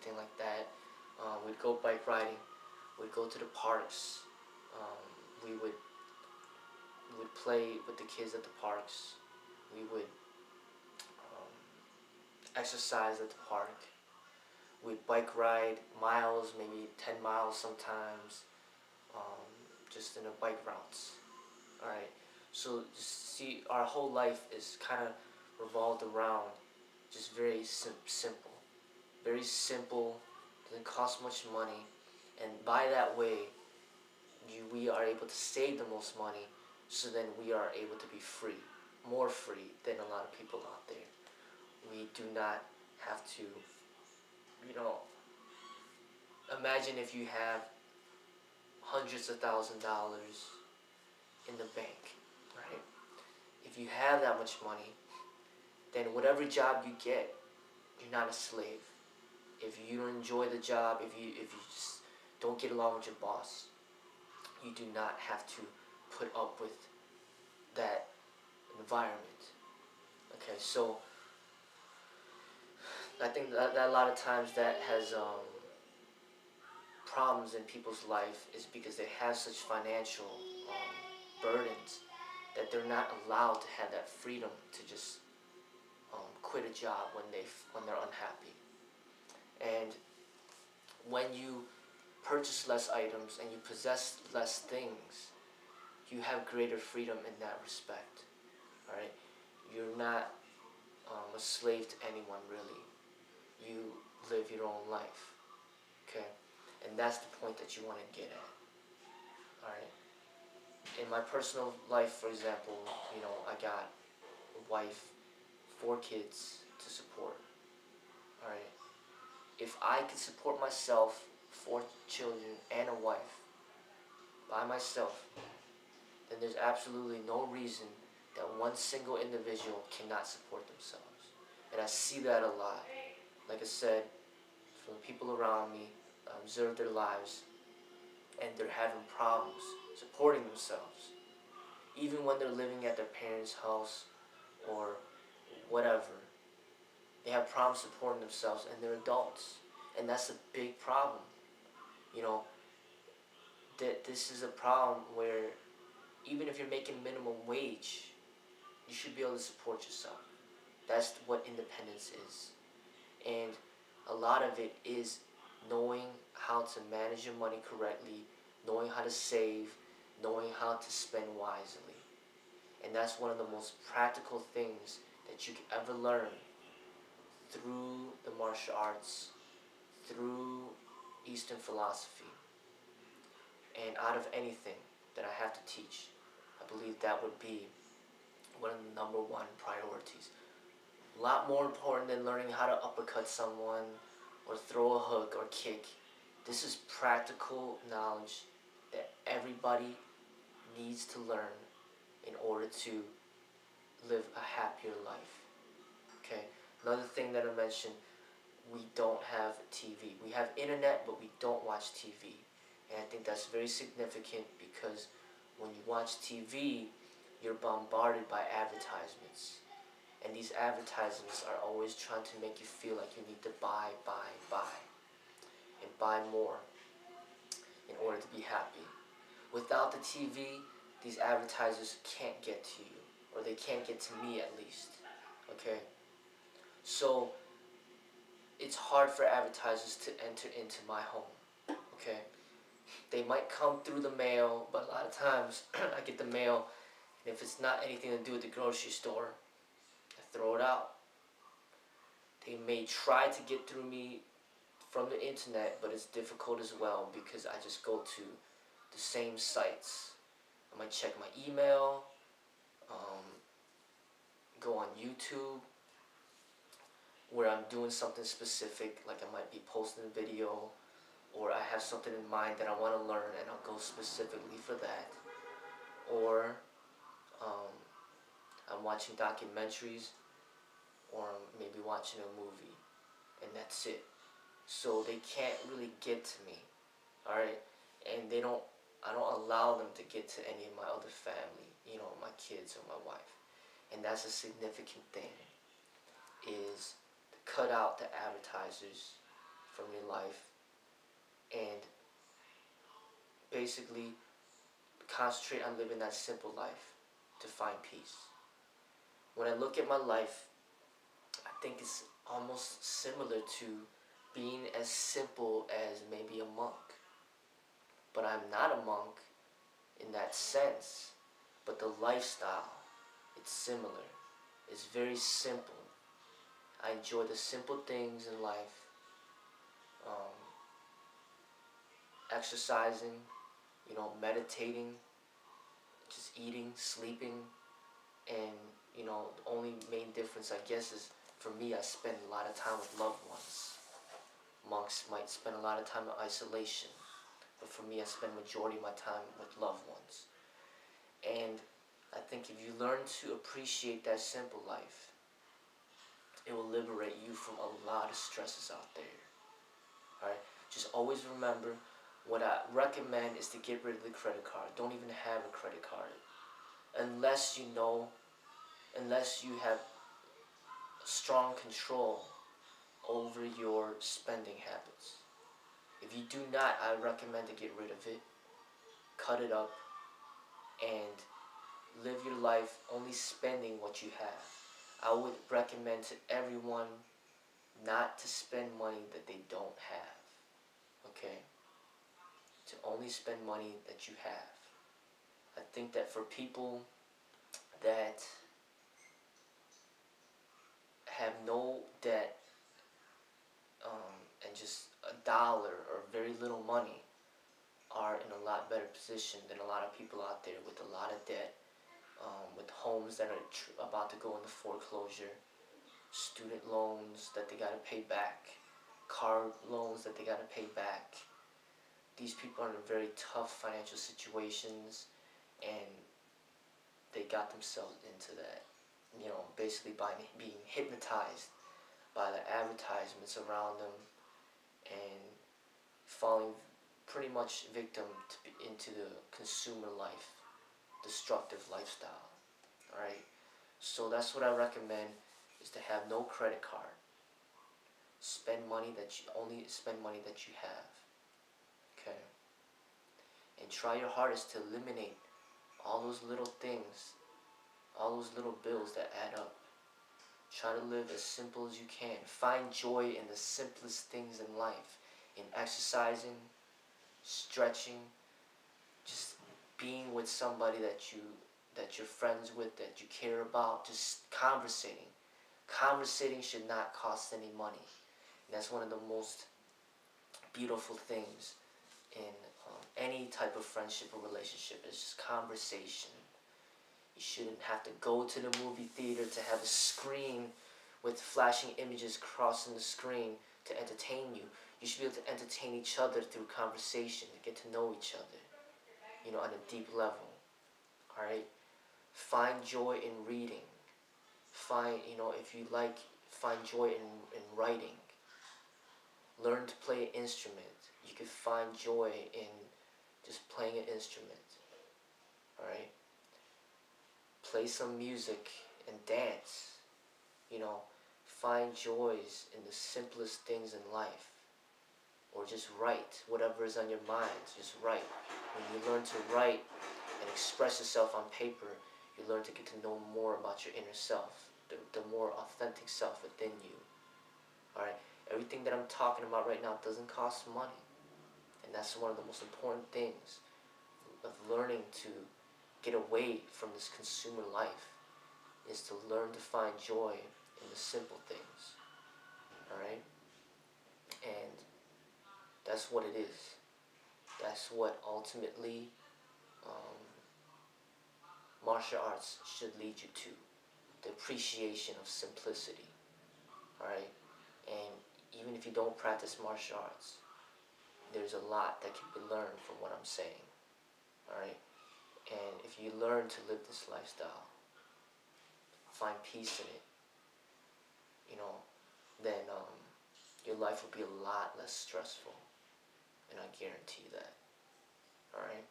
anything like that. We'd go bike riding. We'd go to the parks. We would play with the kids at the parks. We would exercise at the park. We'd bike ride miles, maybe 10 miles sometimes, just in the bike routes. Alright, so see, our whole life is kind of revolved around just very simple. Very simple, doesn't cost much money, and by that way, we are able to save the most money, so then we are able to be free, more free than a lot of people out there. We do not have to, imagine if you have hundreds of $1,000s in the bank, right? If you have that much money, then whatever job you get, you're not a slave. If you don't enjoy the job, if you just don't get along with your boss, you do not have to put up with that environment. Okay, so I think that a lot of times that has problems in people's life is because they have such financial burdens that they're not allowed to have that freedom to just quit a job when they're unhappy. And when you purchase less items and you possess less things, you have greater freedom in that respect. All right, you're not a slave to anyone really. You live your own life. Okay, and that's the point that you want to get at. All right. In my personal life, for example, I got a wife, 4 kids to support. All right. If I could support myself, 4 children, and a wife by myself, then there's absolutely no reason that one single individual cannot support themselves. And I see that a lot. Like I said, from the people around me, I observe their lives, and they're having problems supporting themselves. Even when they're living at their parents' house or whatever, they have problems supporting themselves, and they're adults. And that's a big problem. That this is a problem where even if you're making minimum wage, you should be able to support yourself. That's what independence is. And a lot of it is knowing how to manage your money correctly, knowing how to save, knowing how to spend wisely. And that's one of the most practical things that you can ever learn through the martial arts, through Eastern philosophy. And out of anything that I have to teach, I believe that would be one of the number 1 priorities. A lot more important than learning how to uppercut someone or throw a hook or kick. This is practical knowledge that everybody needs to learn in order to live a happier life. Okay. Another thing that I mentioned, we don't have TV. We have internet, but we don't watch TV. And I think that's very significant because when you watch TV, you're bombarded by advertisements. And these advertisements are always trying to make you feel like you need to buy, and buy more in order to be happy. Without the TV, these advertisers can't get to you, or they can't get to me at least. Okay? So it's hard for advertisers to enter into my home. Okay? They might come through the mail, but a lot of times I get the mail, and if it's not anything to do with the grocery store, I throw it out. They may try to get through me from the internet, but it's difficult as well because I just go to the same sites. I might check my email, go on YouTube, where I'm doing something specific, like I might be posting a video, or I have something in mind that I want to learn and I'll go specifically for that. Or I'm watching documentaries, or I'm maybe watching a movie, and that's it. So they can't really get to me, alright? And I don't allow them to get to any of my other family, my kids or my wife. And that's a significant thing, is to cut out the advertisers from your in life and basically concentrate on living that simple life to find peace. When I look at my life, I think it's almost similar to being as simple as maybe a monk. But I'm not a monk in that sense. But the lifestyle, it's similar. It's very simple. I enjoy the simple things in life. Exercising, meditating, just eating, sleeping, and the only main difference I guess is for me I spend a lot of time with loved ones. Monks might spend a lot of time in isolation, but for me I spend majority of my time with loved ones. And I think if you learn to appreciate that simple life, it will liberate you from a lot of stresses out there. Alright? Just always remember, what I recommend is to get rid of the credit card. Don't even have a credit card. Unless you have strong control over your spending habits. If you do not, I recommend to get rid of it, cut it up, and live your life only spending what you have. I would recommend to everyone not to spend money that they don't have. Okay? To only spend money that you have. I think that for people that have no debt and just $1 or very little money are in a lot better position than a lot of people out there with a lot of debt, with homes that are about to go into foreclosure, student loans that they got to pay back, car loans that they got to pay back. These people are in very tough financial situations, and they got themselves into that, basically by being hypnotized by the advertisements around them and falling pretty much victim into the consumer life, destructive lifestyle. Alright? So that's what I recommend, is to have no credit card. Only spend money that you have. Okay? And try your hardest to eliminate all those little things, all those little bills that add up. Try to live as simple as you can. Find joy in the simplest things in life. In exercising, stretching, just being with somebody that you're friends with, that you care about, just conversating. Conversating should not cost any money. And that's one of the most beautiful things in any type of friendship or relationship, is just conversation. You shouldn't have to go to the movie theater to have a screen with flashing images crossing the screen to entertain you. You should be able to entertain each other through conversation, to get to know each other, on a deep level. Alright? Find joy in reading. If you like, find joy in writing. Learn to play an instrument. You can find joy in just playing an instrument. Alright? Play some music and dance. Find joys in the simplest things in life. Or just write whatever is on your mind. Just write. When you learn to write and express yourself on paper, you learn to get to know more about your inner self, the more authentic self within you. Alright? Everything that I'm talking about right now doesn't cost money. And that's one of the most important things of learning to get away from this consumer life, is to learn to find joy in the simple things. Alright? And that's what it is. That's what ultimately martial arts should lead you to. The appreciation of simplicity. Alright? And even if you don't practice martial arts, there's a lot that can be learned from what I'm saying. Alright? And if you learn to live this lifestyle, find peace in it, then your life will be a lot less stressful. And I guarantee that. Alright?